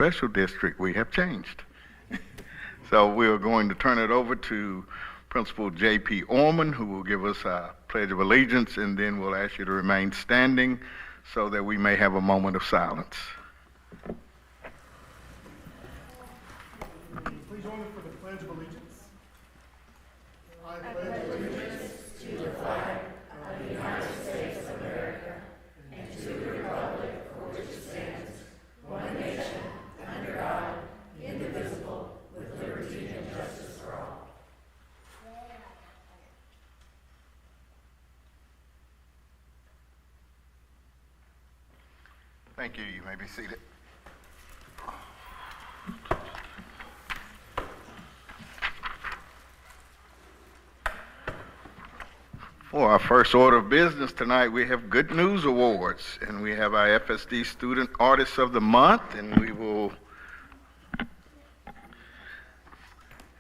Special District, we have changed. So we are going to turn it over to Principal J.P. Orman, who will give us a Pledge of Allegiance, and then we'll ask you to remain standing so that we may have a moment of silence. Please join me for the Pledge of Allegiance. I pledge allegiance to the flag of the United States of America and to the republic for which it stands, one nation, under God, indivisible, with liberty and justice for all. Thank you. You may be seated. For our first order of business tonight, we have Good News Awards, and we have our FSD Student Artist of the Month, and we will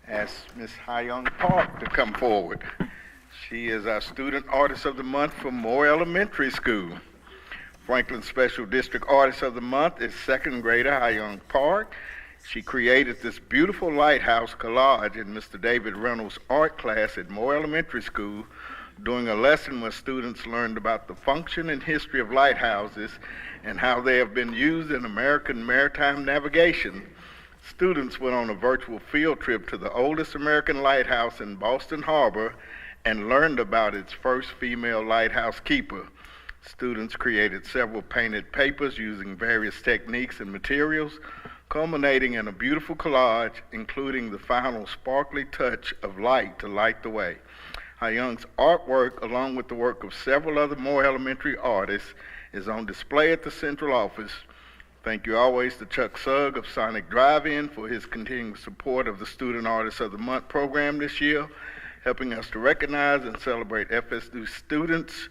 ask Ms. Hyung Park to come forward. She is our Student Artist of the Month from Moore Elementary School. Franklin Special District Artist of the Month is second grader Hyung Park. She created this beautiful lighthouse collage in Mr. David Reynolds' art class at Moore Elementary School during a lesson where students learned about the function and history of lighthouses and how they have been used in American maritime navigation. Students went on a virtual field trip to the oldest American lighthouse in Boston Harbor and learned about its first female lighthouse keeper. Students created several painted papers using various techniques and materials, culminating in a beautiful collage, including the final sparkly touch of light to light the way. Hyung's artwork, along with the work of several other Moore Elementary artists, is on display at the central office. Thank you always to Chuck Sugg of Sonic Drive-In for his continued support of the Student Artist of the Month program this year, helping us to recognize and celebrate FSD students'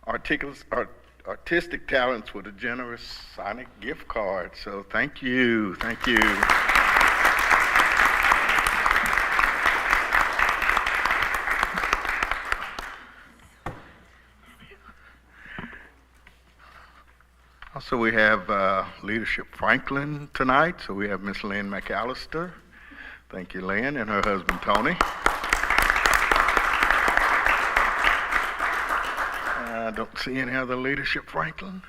artistic talents with a generous Sonic gift card. So thank you. Thank you. Also, we have Leadership Franklin tonight. So we have Miss Lynn McAllister. Thank you, Lynn, and her husband, Tony. I don't see any other Leadership Franklin.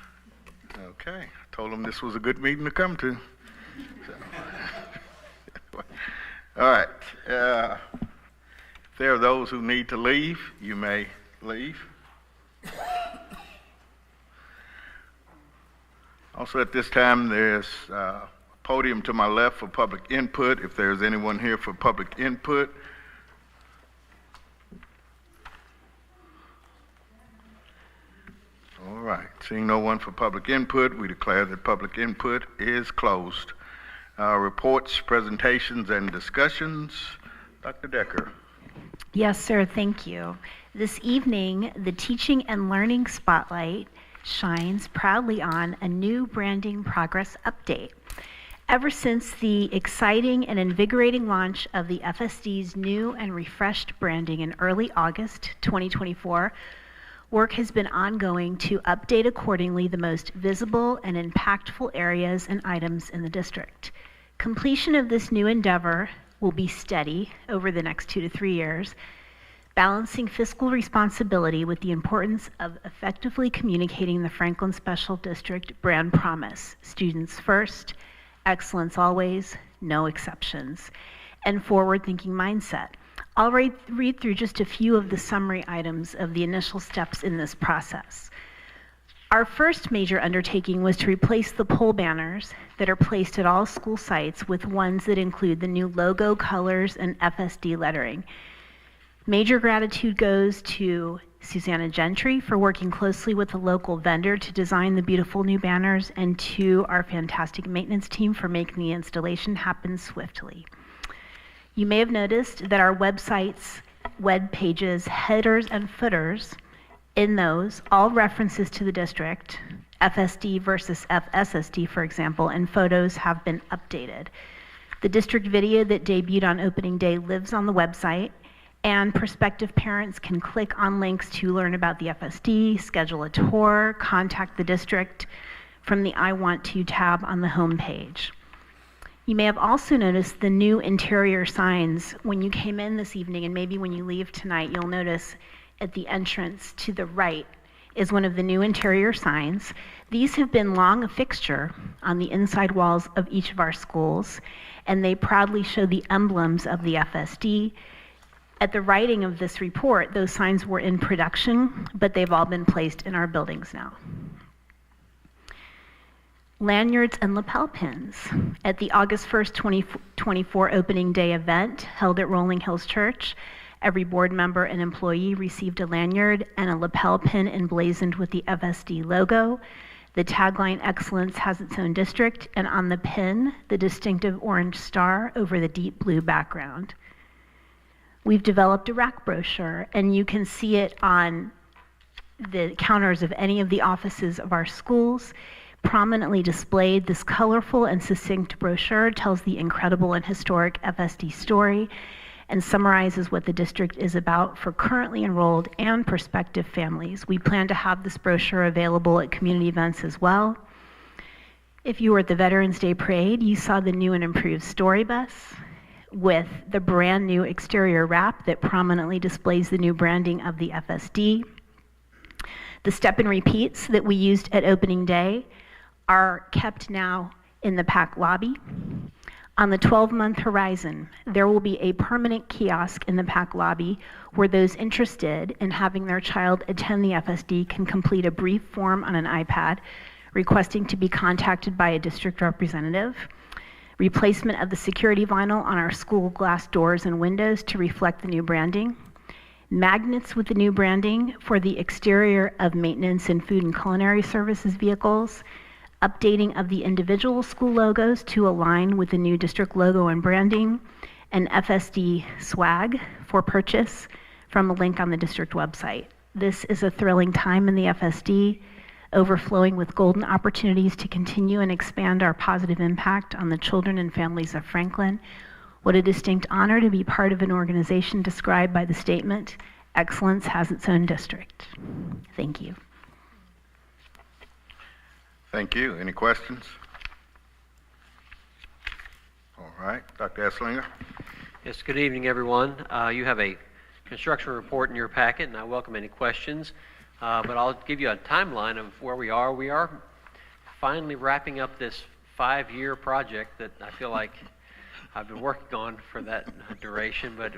Okay, I told them this was a good meeting to come to. So. All right. If there are those who need to leave, you may leave. Also at this time, there's a podium to my left for public input. If there's anyone here for public input. All right, seeing no one for public input, we declare that public input is closed. Reports, presentations, and discussions. Dr. Decker. Yes, sir, thank you. This evening, the Teaching and Learning Spotlight shines proudly on a new branding progress update. Ever since the exciting and invigorating launch of the FSD's new and refreshed branding in early August 2024, work has been ongoing to update accordingly the most visible and impactful areas and items in the district. Completion of this new endeavor will be steady over the next 2 to 3 years, balancing fiscal responsibility with the importance of effectively communicating the Franklin Special District brand promise: students first, excellence always, no exceptions, and forward-thinking mindset. I'll read through just a few of the summary items of the initial steps in this process. Our first major undertaking was to replace the pole banners that are placed at all school sites with ones that include the new logo colors and FSD lettering. Major gratitude goes to Susanna Gentry for working closely with a local vendor to design the beautiful new banners, and to our fantastic maintenance team for making the installation happen swiftly. You may have noticed that our website's web pages, headers, and footers, in those, all references to the district, FSD versus FSSD, for example, and photos have been updated. The district video that debuted on opening day lives on the website, and prospective parents can click on links to learn about the FSD, schedule a tour, contact the district from the I Want To tab on the home page. You may have also noticed the new interior signs when you came in this evening, and maybe when you leave tonight, you'll notice at the entrance to the right is one of the new interior signs. These have been long a fixture on the inside walls of each of our schools, and they proudly show the emblems of the FSD. At the writing of this report, those signs were in production, but they've all been placed in our buildings now. Lanyards and lapel pins. At the August 1st, 2024 opening day event held at Rolling Hills Church, every board member and employee received a lanyard and a lapel pin emblazoned with the FSD logo. The tagline, "Excellence has its own district," and on the pin, the distinctive orange star over the deep blue background. We've developed a rack brochure, and you can see it on the counters of any of the offices of our schools. Prominently displayed, this colorful and succinct brochure tells the incredible and historic FSD story and summarizes what the district is about for currently enrolled and prospective families. We plan to have this brochure available at community events as well. If you were at the Veterans Day Parade, you saw the new and improved story bus with the brand new exterior wrap that prominently displays the new branding of the FSD. The step and repeats that we used at opening day are kept now in the PAC lobby. On the 12-month horizon, there will be a permanent kiosk in the PAC lobby where those interested in having their child attend the FSD can complete a brief form on an iPad requesting to be contacted by a district representative. Replacement of the security vinyl on our school glass doors and windows to reflect the new branding. Magnets with the new branding for the exterior of maintenance and food and culinary services vehicles. Updating of the individual school logos to align with the new district logo and branding, and FSD swag for purchase from a link on the district website. This is a thrilling time in the FSD, overflowing with golden opportunities to continue and expand our positive impact on the children and families of Franklin. What a distinct honor to be part of an organization described by the statement, "Excellence has its own district." Thank you. Thank you. Any questions? All right, Dr. Esslinger. Yes, good evening, everyone. You have a construction report in your packet, and I welcome any questions. But I'll give you a timeline of where we are. We are finally wrapping up this 5-year project that I feel like I've been working on for that duration, but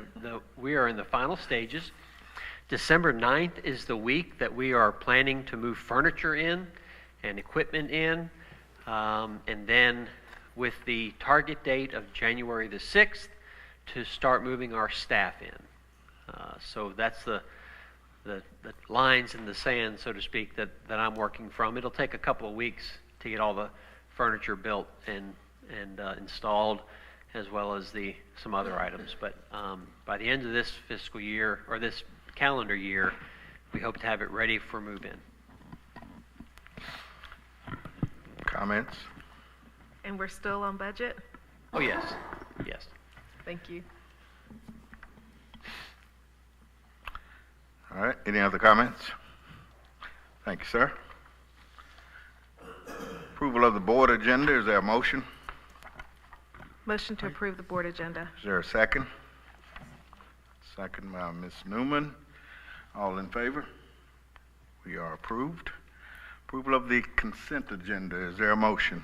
we are in the final stages. December 9th is the week that we are planning to move furniture in and equipment in, and then with the target date of January the 6th to start moving our staff in. So that's the lines in the sand, so to speak, that I'm working from. It'll take a couple of weeks to get all the furniture built and installed, as well as some other items. But by the end of this fiscal year, or this calendar year, we hope to have it ready for move-in. Comments? And we're still on budget? Oh, yes, yes. Thank you. All right, any other comments? Thank you, sir. Approval of the board agenda, is there a motion? Motion to approve the board agenda. Is there a second? Second by Ms. Newman. All in favor? We are approved. Approval of the consent agenda, is there a motion?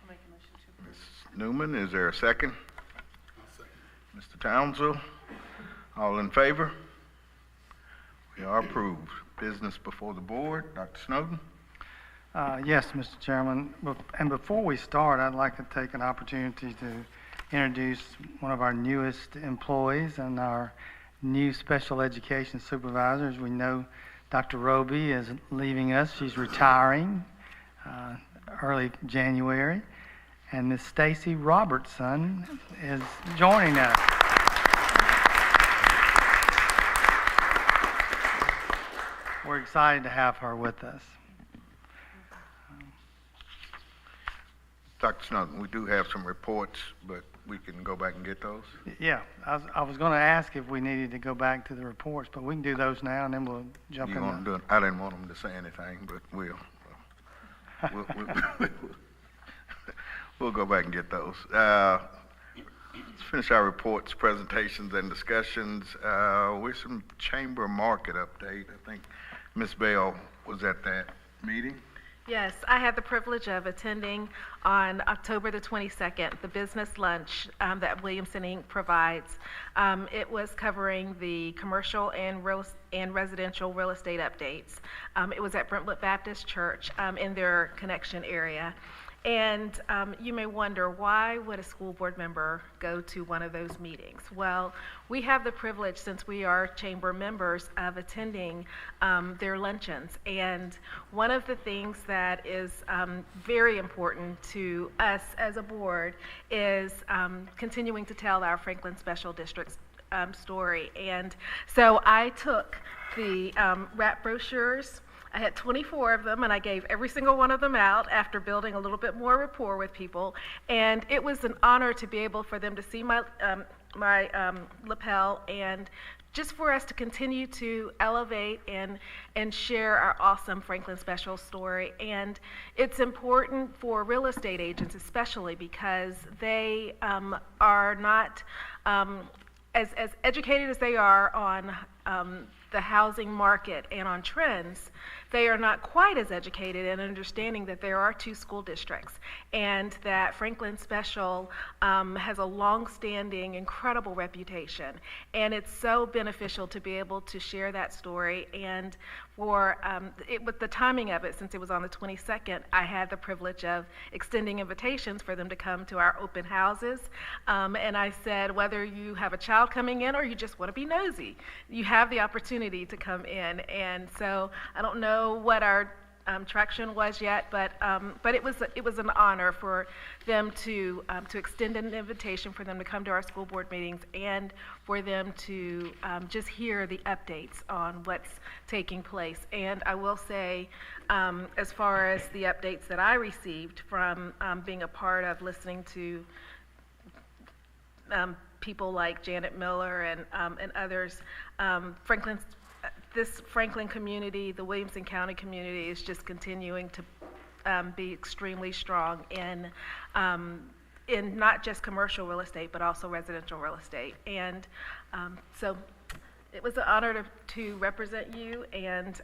I'll make a motion to approve. Ms. Newman, is there a second? Mr. Townsend, all in favor? We are approved. Business before the board, Dr. Snowden. Yes, Mr. Chairman. And before we start, I'd like to take an opportunity to introduce one of our newest employees and our new special education supervisor. As we know, Dr. Roby is leaving us. She's retiring early January. And Ms. Stacy Robertson is joining us. We're excited to have her with us. Dr. Snowden, we do have some reports, but we can go back and get those. Yeah, I was going to ask if we needed to go back to the reports, but we can do those now, and then we'll jump You in. want to do it? I didn't want them to say anything, but we'll We'll go back and get those. Let's finish our reports, presentations, and discussions with some chamber market update. I think Ms. Bell was at that meeting. Yes, I had the privilege of attending on October the 22nd, the business lunch that Williamson Inc. provides. It was covering the commercial and residential real estate updates. It was at Brentwood Baptist Church in their connection area. And you may wonder, why would a school board member go to one of those meetings? Well, we have the privilege, since we are chamber members, of attending their luncheons. And one of the things that is very important to us as a board is continuing to tell our Franklin Special District's story. And so I took the wrap brochures. I had 24 of them, and I gave every single one of them out after building a little bit more rapport with people. And it was an honor to be able for them to see my lapel, and just for us to continue to elevate and share our awesome Franklin Special story. And it's important for real estate agents especially, because they are not as educated as they are on the housing market and on trends. They are not quite as educated in understanding that there are two school districts, and that Franklin Special has a long-standing, incredible reputation. And it's so beneficial to be able to share that story. And for with the timing of it, since it was on the 22nd, I had the privilege of extending invitations for them to come to our open houses. And I said, whether you have a child coming in or you just want to be nosy, you have the opportunity to come in. And so I don't know what our traction was yet, but it was an honor for them to extend an invitation for them to come to our school board meetings, and for them to just hear the updates on what's taking place. And I will say, as far as the updates that I received from being a part of listening to people like Janet Miller and others, this Franklin community, the Williamson County community, is just continuing to be extremely strong in not just commercial real estate, but also residential real estate. And so it was an honor to represent you, and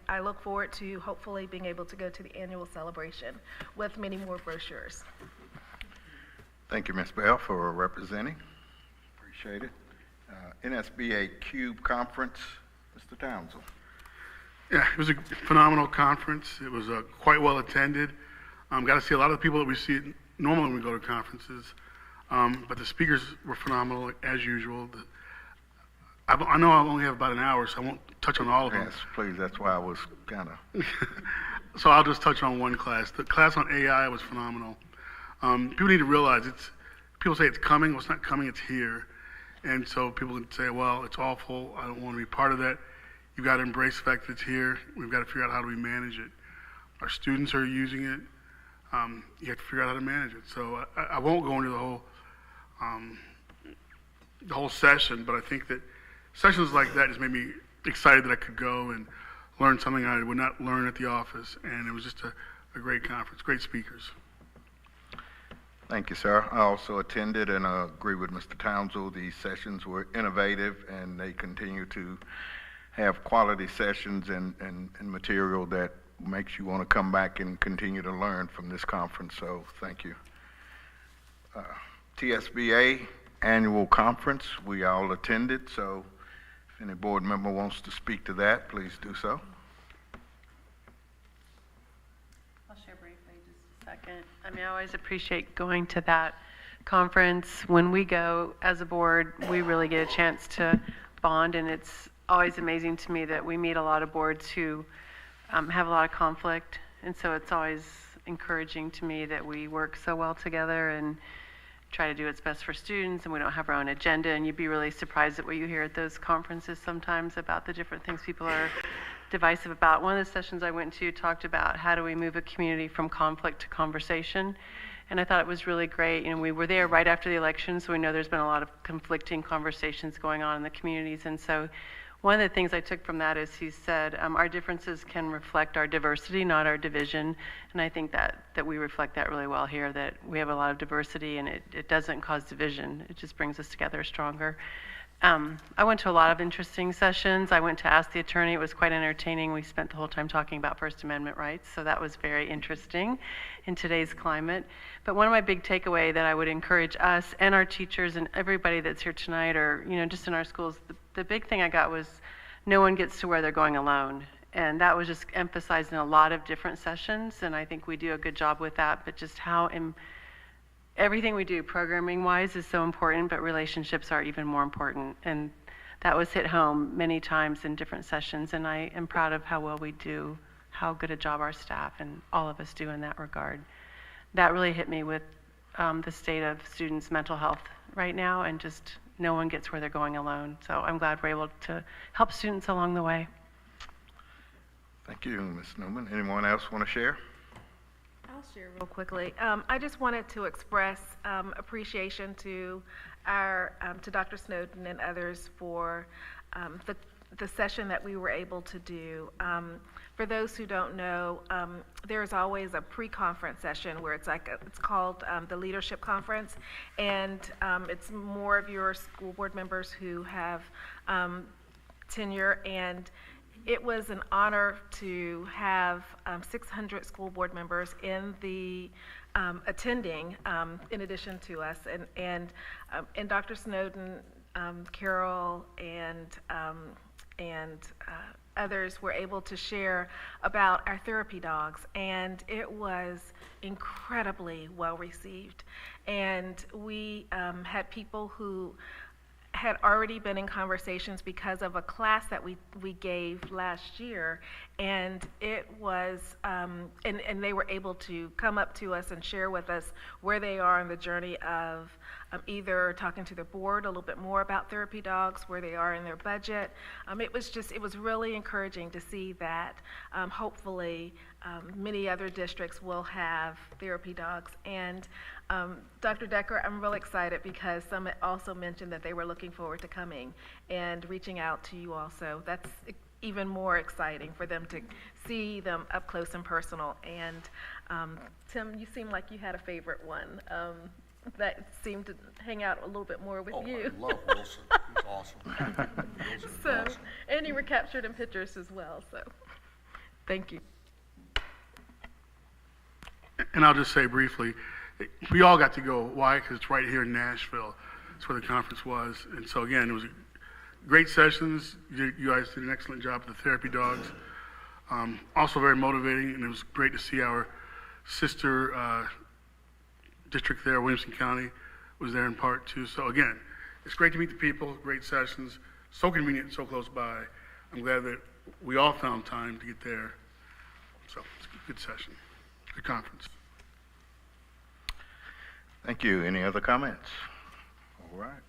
I look forward to hopefully being able to go to the annual celebration with many more brochures. Thank you, Ms. Bell, for representing. Appreciate it. NSBA Cube Conference, Mr. Townsend. Yeah, it was a phenomenal conference. It was quite well attended. Got to see a lot of the people that we see normally when we go to conferences. But the speakers were phenomenal, as usual. I know I only have about an hour, so I won't touch on all of them. Yes, please. That's why I was kind of... So I'll just touch on one class. The class on AI was phenomenal. People need to realize people say it's coming. Well, it's not coming, it's here. And so people can say, well, it's awful, I don't want to be part of that. You've got to embrace the fact that it's here. We've got to figure out how do we manage it. Our students are using it. You have to figure out how to manage it. So I won't go into the whole session, but I think that sessions like that just made me excited that I could go and learn something I would not learn at the office. And it was just a great conference, great speakers. Thank you, sir. I also attended and agree with Mr. Townsend. These sessions were innovative, and they continue to have quality sessions and material that makes you want to come back and continue to learn from this conference. So thank you. TSBA Annual Conference, we all attended. So if any board member wants to speak to that, please do so. Second. I mean, I always appreciate going to that conference. When we go as a board, we really get a chance to bond, and it's always amazing to me that we meet a lot of boards who have a lot of conflict, and so it's always encouraging to me that we work so well together and try to do what's best for students, and we don't have our own agenda. And you'd be really surprised at what you hear at those conferences sometimes about the different things people are divisive about. One of the sessions I went to talked about how do we move a community from conflict to conversation, and I thought it was really great. You know, we were there right after the election, so we know there's been a lot of conflicting conversations going on in the communities, and so One of the things I took from that is he said, our differences can reflect our diversity, not our division. And I think that we reflect that really well here, that we have a lot of diversity and it doesn't cause division. It just brings us together stronger. I went to a lot of interesting sessions. I went to Ask the Attorney. It was quite entertaining. We spent the whole time talking about First Amendment rights, so that was very interesting in today's climate. But one of my big takeaway that I would encourage us and our teachers and everybody that's here tonight, or just in our schools, the big thing I got was no one gets to where they're going alone. And that was just emphasized in a lot of different sessions, and I think we do a good job with that, but just how everything we do programming-wise is so important, but relationships are even more important. And that was hit home many times in different sessions, and I am proud of how well we do, how good a job our staff and all of us do in that regard. That really hit me with the state of students' mental health right now, and just no one gets where they're going alone. So I'm glad we're able to help students along the way. Thank you, Ms. Newman. Anyone else want to share? I'll share real quickly. I just wanted to express appreciation to Dr. Snowden and others for the session that we were able to do. For those who don't know, there's always a pre-conference session where it's called the Leadership Conference, and it's more of your school board members who have tenure, and it was an honor to have 600 school board members in the attending, in addition to us, and Dr. Snowden, Carol, and others were able to share about our therapy dogs, and it was incredibly well received. And we had people who had already been in conversations because of a class that we gave last year, and it was and they were able to come up to us and share with us where they are in the journey of either talking to their board a little bit more about therapy dogs, where they are in their budget. It was really encouraging to see that. Hopefully many other districts will have therapy dogs. And Dr. Decker, I'm really excited because some also mentioned that they were looking forward to coming and reaching out to you also. That's even more exciting for them to see them up close and personal. And Tim, you seem like you had a favorite one that seemed to hang out a little bit more with you. I love Wilson. He's awesome. Wilson's So, awesome. and you were captured in pictures as well, so thank you. And I'll just say briefly, we all got to go. Why? Because it's right here in Nashville. That's where the conference was. And so again, it was great sessions. You guys did an excellent job with the therapy dogs. Also very motivating, and it was great to see our sister district there, Williamson County, was there in part too. So again, it's great to meet the people, great sessions, so convenient, so close by. I'm glad that we all found time to get there. So it's a good session, good conference. Thank you. Any other comments? All right.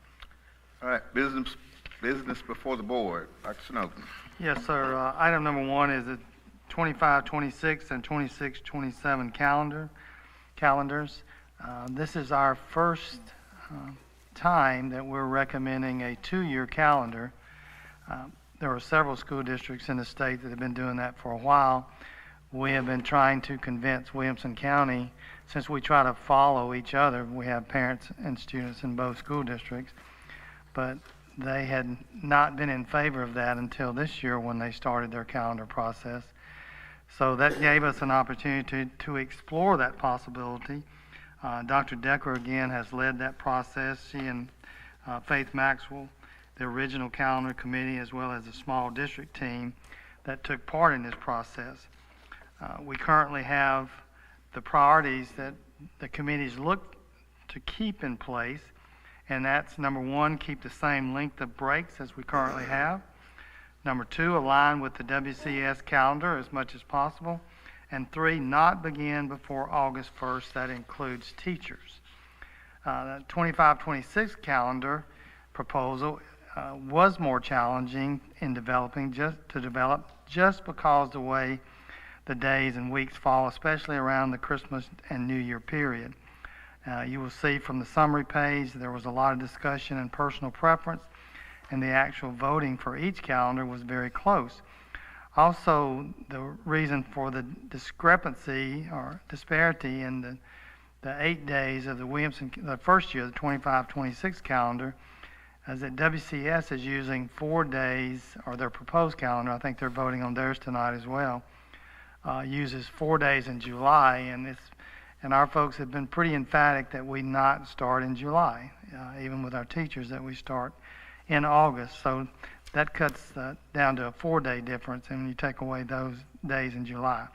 All right, business before the board. Dr. Snowden. Yes, sir. Item number one is the 25-26 and 26-27 calendars. This is our first time that we're recommending a 2-year calendar. There are several school districts in the state that have been doing that for a while. We have been trying to convince Williamson County, since we try to follow each other, we have parents and students in both school districts, but they had not been in favor of that until this year when they started their calendar process. So that gave us an opportunity to explore that possibility. Dr. Decker, again, has led that process. She and Faith Maxwell, the original calendar committee, as well as a small district team that took part in this process. We currently have the priorities that the committees look to keep in place, and that's number one, keep the same length of breaks as we currently have. Number two, align with the WCS calendar as much as possible. And three, not begin before August 1st. That includes teachers. The 25-26 calendar proposal was more challenging in developing, just because the way the days and weeks fall, especially around the Christmas and New Year period. You will see from the summary page there was a lot of discussion and personal preference, and the actual voting for each calendar was very close. Also, the reason for the discrepancy or disparity in the 8 days of the first year, the 25-26 calendar, is that WCS is using 4 days, or their proposed calendar, I think they're voting on theirs tonight as well, uses 4 days in July, and our folks have been pretty emphatic that we not start in July, even with our teachers, that we start in August. So that cuts down to a 4-day difference, and you take away those days in July.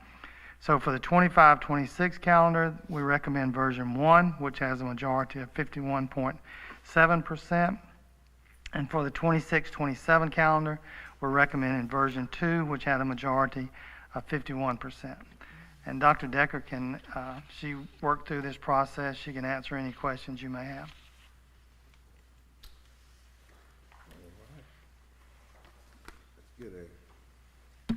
So for the 25-26 calendar, we recommend version 1, which has a majority of 51.7%. And for the 26-27 calendar, we're recommending version 2, which had a majority of 51%. And Dr. Decker she worked through this process. She can answer any questions you may have. Get a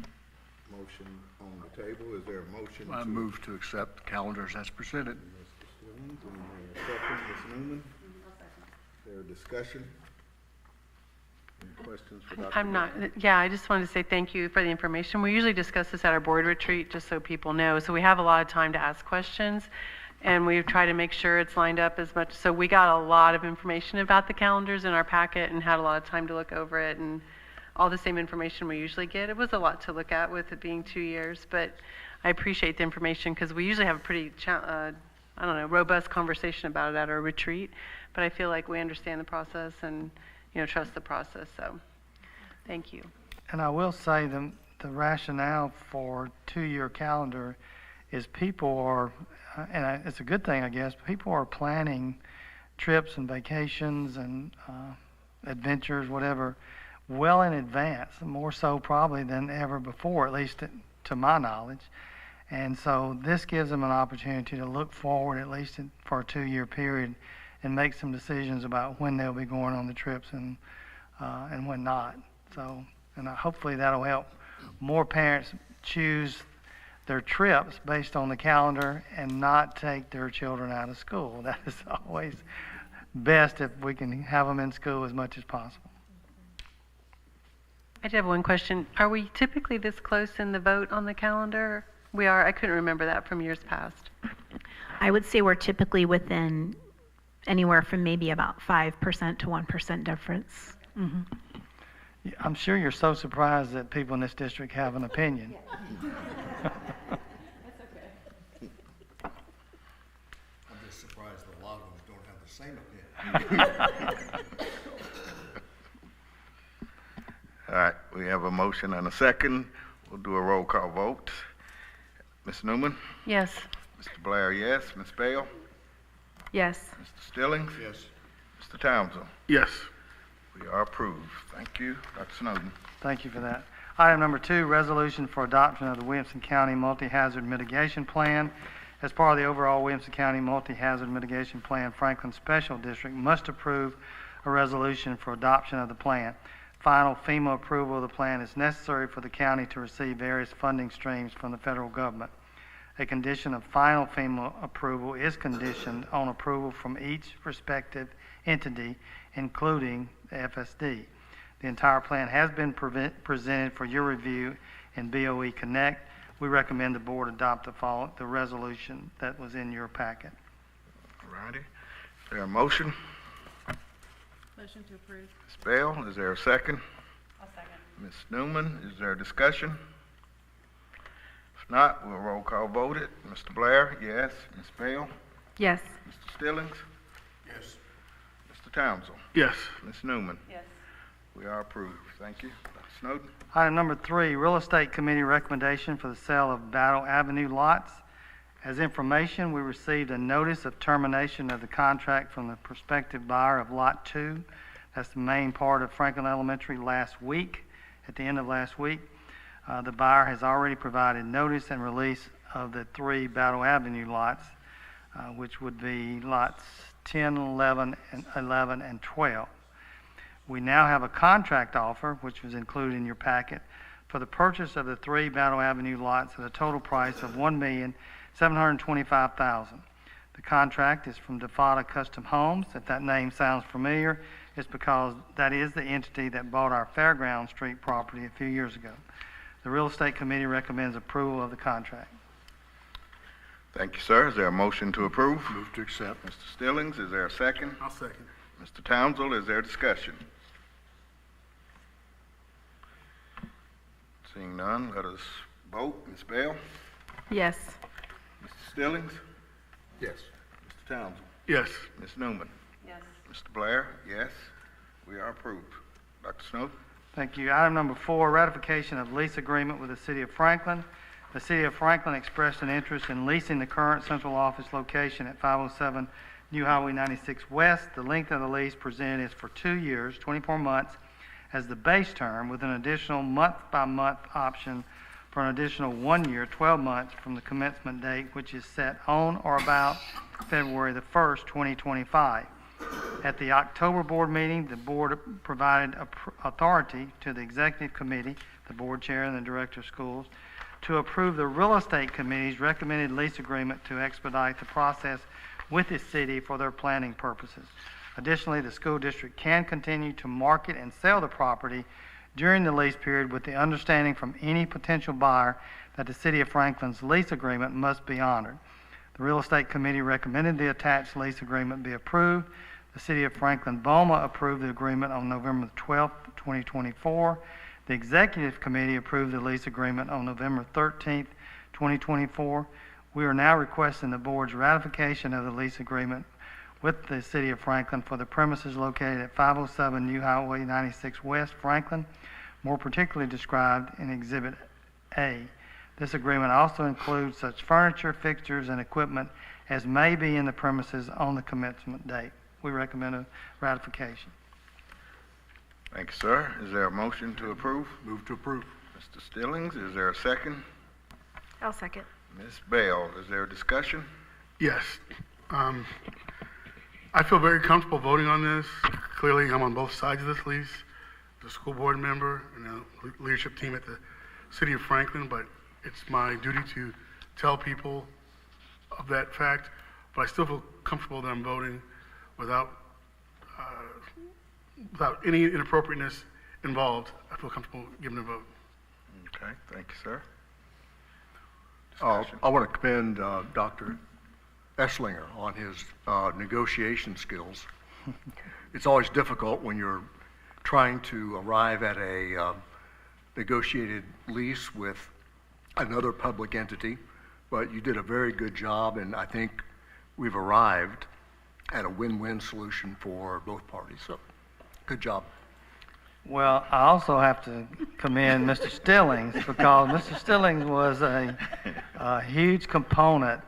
motion on the table. Is there a motion? I move to accept the calendars as presented. Mr. Stillings, and a second, Ms. Newman. Is there a discussion? Any questions for Dr. I'm not, yeah, I just wanted to say thank you for the information. We usually discuss this at our board retreat, just so people know. So we have a lot of time to ask questions, and we try to make sure it's lined up as much. So we got a lot of information about the calendars in our packet and had a lot of time to look over it, and all the same information we usually get. It was a lot to look at with it being 2 years, but I appreciate the information because we usually have a pretty, robust conversation about it at our retreat. But I feel like we understand the process and, trust the process. So thank you. And I will say the rationale for 2-year calendar is people are, it's a good thing, I guess, people are planning trips and vacations and adventures, whatever, well in advance, more so probably than ever before, at least to my knowledge. And so this gives them an opportunity to look forward, at least for a 2-year period, and make some decisions about when they'll be going on the trips and when not. So, and hopefully that'll help more parents choose their trips based on the calendar and not take their children out of school. That is always best if we can have them in school as much as possible. I did have one question. Are we typically this close in the vote on the calendar? We are. I couldn't remember that from years past. I would say we're typically within anywhere from maybe about 5% to 1% difference. Mm-hmm. I'm sure you're so surprised that people in this district have an opinion. I'm just surprised that a lot of them don't have the same opinion. All right, we have a motion and a second. We'll do a roll call vote. Ms. Newman? Yes. Mr. Blair, yes. Ms. Bell? Yes. Mr. Stillings? Yes. Mr. Townsend? Yes. We are approved. Thank you, Dr. Snowden. Thank you for that. Item number 2, resolution for adoption of the Williamson County Multi-Hazard Mitigation Plan. As part of the overall Williamson County Multi-Hazard Mitigation Plan, Franklin Special District must approve a resolution for adoption of the plan. Final FEMA approval of the plan is necessary for the county to receive various funding streams from the federal government. A condition of final FEMA approval is conditioned on approval from each respective entity, including the FSD. The entire plan has been presented for your review in BOE Connect. We recommend the board adopt the resolution that was in your packet. All righty. Is there a motion? Motion to approve. Ms. Bell, is there a second? I'll second. Ms. Newman, is there a discussion? If not, we'll roll call vote it. Mr. Blair, yes. Ms. Bell? Yes. Mr. Stillings? Yes. Mr. Townsend? Yes. Ms. Newman? Yes. We are approved. Thank you. Dr. Snowden? Item number 3, Real Estate Committee recommendation for the sale of Battle Avenue lots. As information, we received a notice of termination of the contract from the prospective buyer of Lot 2. That's the main part of Franklin Elementary last week, at the end of last week. The buyer has already provided notice and release of the 3 Battle Avenue lots, which would be lots 10, 11, and 12. We now have a contract offer, which was included in your packet, for the purchase of the 3 Battle Avenue lots at a total price of $1,725,000. The contract is from Defada Custom Homes. If that name sounds familiar, is because that is the entity that bought our Fairground Street property a few years ago. The Real Estate Committee recommends approval of the contract. Thank you, sir. Is there a motion to approve? Move to accept. Mr. Stillings, is there a second? I'll second. Mr. Townsend, is there discussion? Seeing none, let us vote. Ms. Bell? Yes. Mr. Stillings? Yes. Mr. Townsend? Yes. Ms. Newman? Yes. Mr. Blair? Yes. We are approved. Dr. Snow? Thank you. Item number 4, ratification of lease agreement with the City of Franklin. The City of Franklin expressed an interest in leasing the current central office location at 507 New Highway 96 West. The length of the lease presented is for 2 years, 24 months, as the base term, with an additional month-by-month option for an additional 1 year, 12 months from the commencement date, which is set on or about February the 1st, 2025. At the October board meeting, the board provided authority to the executive committee, the board chair and the director of schools, to approve the real estate committee's recommended lease agreement to expedite the process with the city for their planning purposes. Additionally, the school district can continue to market and sell the property during the lease period with the understanding from any potential buyer that the City of Franklin's lease agreement must be honored. The Real Estate Committee recommended the attached lease agreement be approved. The City of Franklin Boma approved the agreement on November 12, 2024. The Executive Committee approved the lease agreement on November 13, 2024. We are now requesting the board's ratification of the lease agreement with the City of Franklin for the premises located at 507 New Highway 96 West, Franklin, more particularly described in Exhibit A. This agreement also includes such furniture, fixtures, and equipment as may be in the premises on the commencement date. We recommend a ratification. Thank you, sir. Is there a motion to approve? Move to approve. Mr. Stillings, is there a second? I'll second. Ms. Bell, is there a discussion? Yes. I feel very comfortable voting on this. Clearly, I'm on both sides of this lease, the school board member and the leadership team at the City of Franklin, but it's my duty to tell people of that fact. But I still feel comfortable that I'm voting without any inappropriateness involved. I feel comfortable giving a vote. Okay, thank you, sir. I want to commend Dr. Esslinger on his negotiation skills. It's always difficult when you're trying to arrive at a negotiated lease with another public entity, but you did a very good job, and I think we've arrived at a win-win solution for both parties. So, good job. Well, I also have to commend Mr. Stillings because Mr. Stillings was a huge component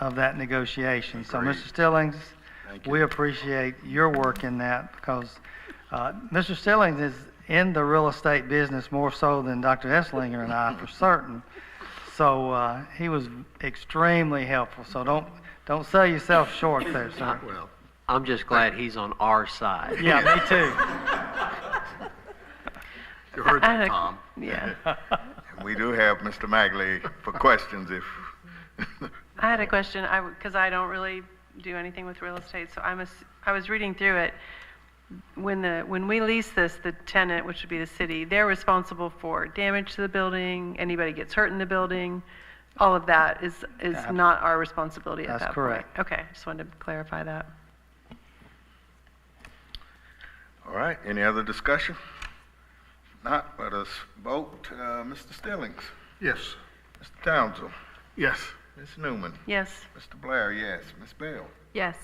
of that negotiation. So, Agreed. Mr. Stillings, Thank you. we appreciate your work in that because Mr. Stillings is in the real estate business more so than Dr. Esslinger and I for certain. So he was extremely helpful. So don't sell yourself short there, sir. Well, I'm just glad he's on our side. Yeah, me too. you heard that, Tom. Yeah. And we do have Mr. Magley for questions if, I had a question, because I don't really do anything with real estate, so I was reading through it. When we lease this, the tenant, which would be the city, they're responsible for damage to the building, anybody gets hurt in the building, all of that is not our responsibility at That's that correct. point. Okay, just wanted to clarify that. all right, any other discussion? If not, let us vote. Mr. Stillings, Yes. Mr. Townsend, Yes. Ms. Newman, Yes. Mr. Blair, yes. Ms. Bell, Yes.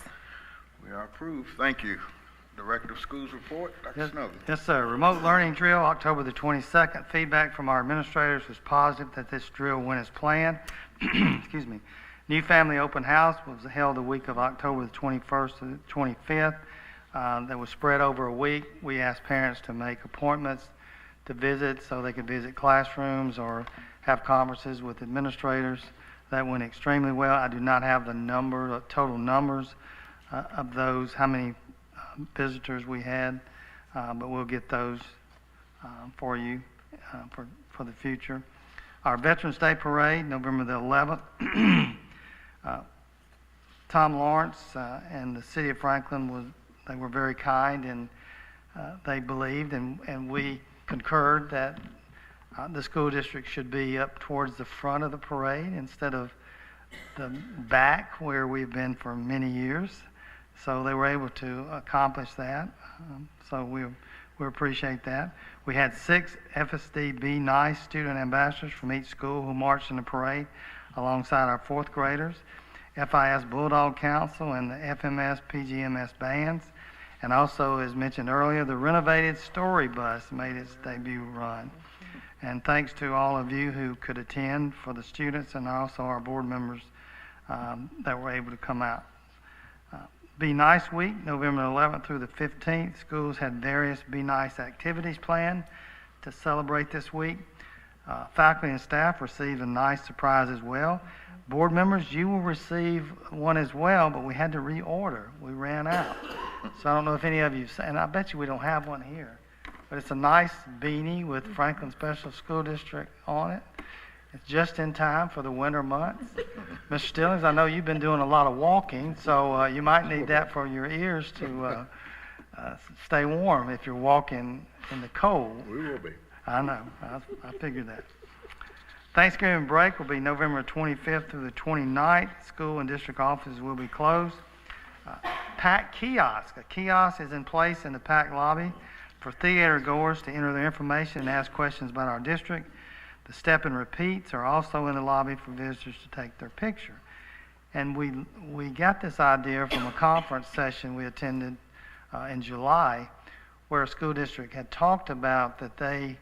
we are approved. Thank you. Director of Schools report, Dr. Yes, Snowden. yes, sir. Remote learning drill, October the 22nd. Feedback from our administrators was positive that this drill went as planned. Excuse me. New family open house was held the week of October the 21st to the 25th. That was spread over a week. We asked parents to make appointments to visit so they could visit classrooms or have conferences with administrators. That went extremely well. I do not have the total numbers of those, how many visitors we had, but we'll get those for you for the future. Our Veterans Day Parade, November the 11th. Tom Lawrence and the City of Franklin they were very kind in they believed, and we concurred that the school district should be up towards the front of the parade instead of the back where we've been for many years. So they were able to accomplish that. So we appreciate that. We had 6 FSD Be Nice student ambassadors from each school who marched in the parade alongside our 4th graders, FIS Bulldog Council, and the FMS PGMS bands. And also, as mentioned earlier, the renovated Story Bus made its debut run. And thanks to all of you who could attend, for the students and also our board members that were able to come out. Be Nice Week, November 11th through the 15th, schools had various Be Nice activities planned to celebrate this week. Faculty and staff received a nice surprise as well. Board members, you will receive one as well, but we had to reorder. We ran out. So I don't know if any of you, and I bet you we don't have one here, but it's a nice beanie with Franklin Special School District on it. It's just in time for the winter months. Mr. Stillings, I know you've been doing a lot of walking, so you might need that for your ears to stay warm if you're walking in the cold. We will be. I know. I figured that. Thanksgiving break will be November 25th through the 29th. School and district offices will be closed. PAC kiosk. A kiosk is in place in the PAC lobby for theater goers to enter their information and ask questions about our district. The step and repeats are also in the lobby for visitors to take their picture. And we got this idea from a conference session we attended in July, where a school district had talked about that they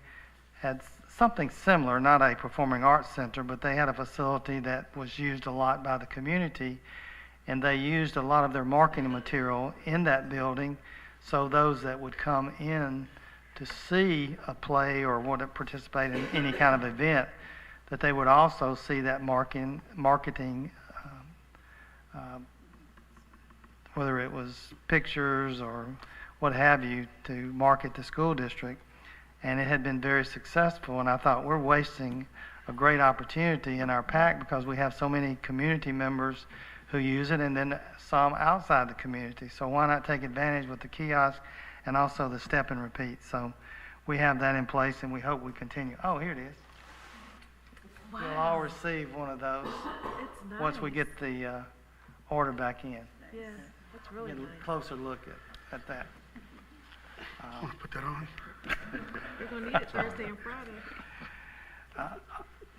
had something similar, not a performing arts center, but they had a facility that was used a lot by the community, and they used a lot of their marketing material in that building, so those that would come in to see a play or want to participate in any kind of event, that they would also see that marketing, whether it was pictures or what have you, to market the school district. And it had been very successful, and I thought we're wasting a great opportunity in our PAC because we have so many community members who use it, and then some outside the community. So why not take advantage with the kiosk and also the step and repeat? So we have that in place, and we hope we continue. Oh, here it is. Wow. You'll all receive one of those It's nice. once we get the order back in. Yeah, that's really Get a nice. closer look at that. I want to put that on. We're going to need it Thursday and Friday.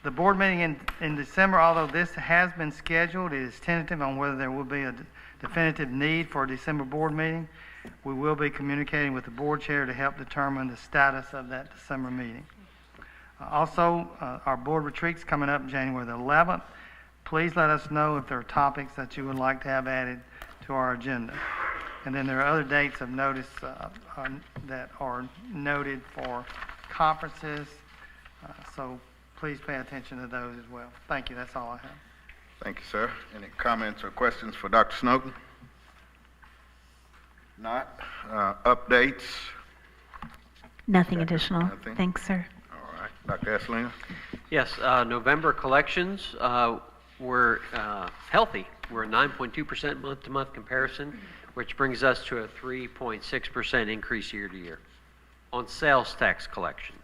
The board meeting in December, although this has been scheduled, it is tentative on whether there will be a definitive need for a December board meeting. We will be communicating with the board chair to help determine the status of that December meeting. Also, our board retreat's coming up January the 11th. Please let us know if there are topics that you would like to have added to our agenda. And then there are other dates of notice that are noted for conferences, so please pay attention to those as well. Thank you. That's all I have. Thank you, sir. Any comments or questions for Dr. Snowden? Not. Updates? Nothing additional. Nothing. Thanks, sir. All right. Dr. Esslinger? Yes, November collections were healthy. We're 9.2% month-to-month comparison, which brings us to a 3.6% increase year to year on sales tax collections.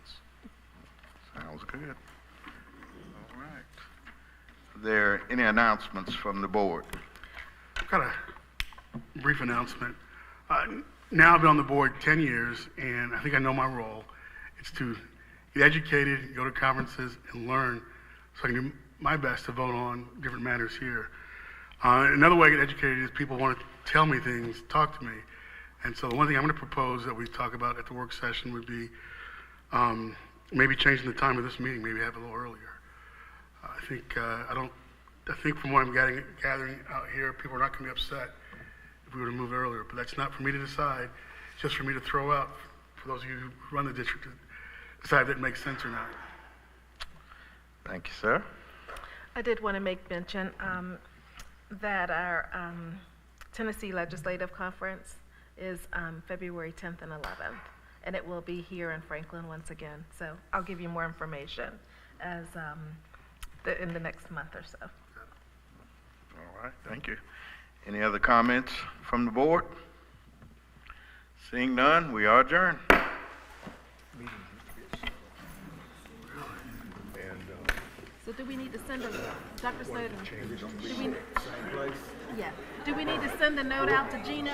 Sounds good. All right. Are there any announcements from the board? I've got a brief announcement. Now I've been on the board 10 years, and I think I know my role. It's to get educated, go to conferences, and learn so I can do my best to vote on different matters here. Another way I get educated is people want to tell me things, talk to me. And so the one thing I'm going to propose that we talk about at the work session would be maybe changing the time of this meeting, maybe have it a little earlier. I think from what I'm gathering out here, people are not going to be upset if we were to move earlier, but that's not for me to decide. It's just for me to throw out for those of you who run the district to decide if it makes sense or not. Thank you, sir. I did want to make mention that our Tennessee Legislative Conference is February 10th and 11th, and it will be here in Franklin once again. So I'll give you more information as in the next month or so. All right, thank you. Any other comments from the board? Seeing none, we are adjourned. So do we need to send a, Dr. Snowden? Do we need to send a note out to Gino?